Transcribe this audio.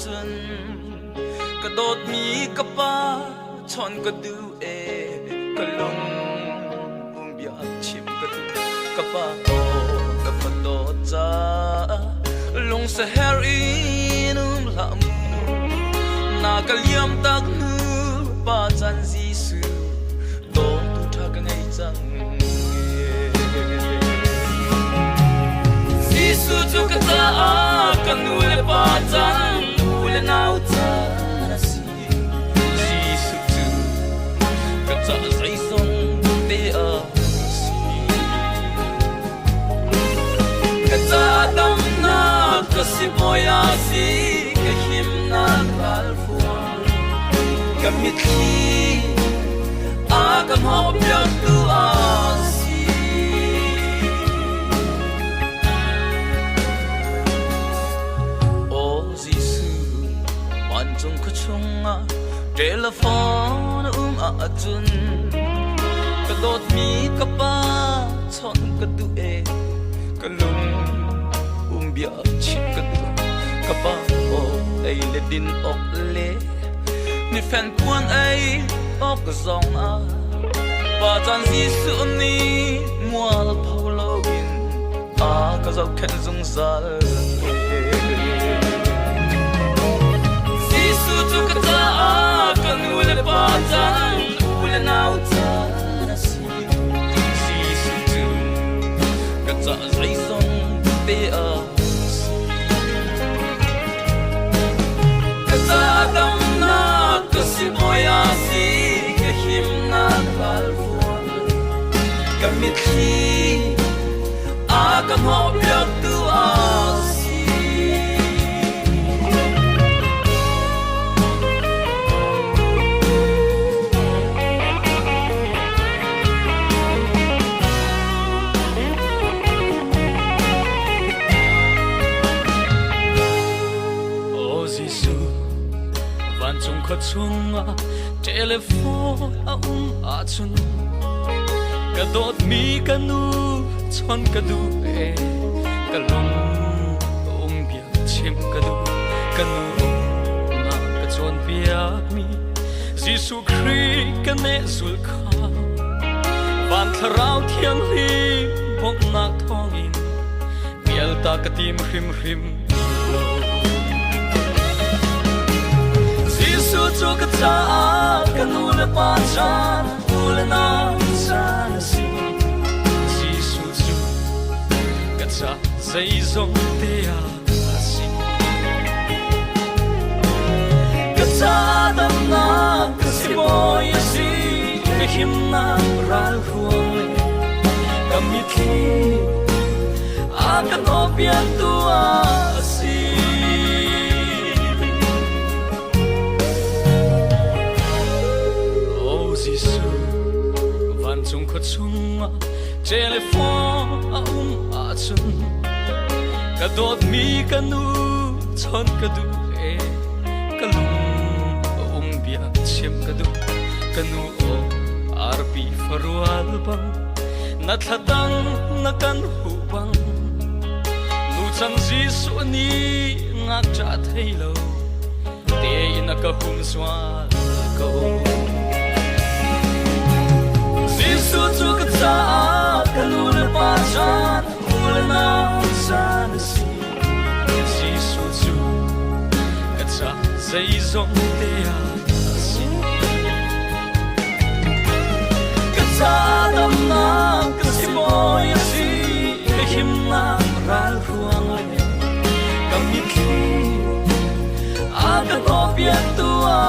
chun ka dot mi ka pa chon ka du e ka lung bia chim ka du ka pa o ka pa do cha lung sa her inum la mu na ka liam tak nu pa chan Gisu do tu tha ka ngai chang Gisu chu ka ta ka nu le pa chan u le nau cha na si Gisu chu ka cha sai song te a si ka cha dam na ka si moya si ka him na kal Kamitli agam hopyak tu asi O Gisu wanjung kuchunga telephone atun kadot mi kapa chon kadu e kalung bia chip kadu kapa o ai le din ok le ni fan puan ai ok zong a pa chan Gisu ni mual pholo in a ka zau khen zung zal Gisu chu ka ta ka nu le pa chan u le nau cha na si Gisu chu ka cha zai song te a ka ta dam si moya si ka him na kal fuan kamitli agam hopyak tu asi O Gisu chung kho chunga telephone a chun ka dot mi ka nu chon ka du e ka long bia chim ka du ka nu na ka chon bia mi Gisu Christ ka ne zul kha van tharau thiam hi bok na thong in bial ta ka tim hrim hrim Gisu chu ka cha ka nu le pa chan u le na chan si Gisu chu ka cha zai zong te a si ka cha dam na ka si mo ya si ka him na ral huang ka mi thi a ka no pian tu a si Gisu van chung kho chunga telephone a chun ka dot mi ka nu chon ka du e ka lung bia chem ka du ka nu o rp farwal bang na thlatang na kan hu bang nu chan Gisu ni ngak cha thailo te in ka hum swal ko Gisu chu ka cha ka nu le pa chan u le na chan si Gisu chu ka cha zai zong te a si ka cha dam na ka si mo ya si ka him na ral huang le ka mi thi a ka no pian tu a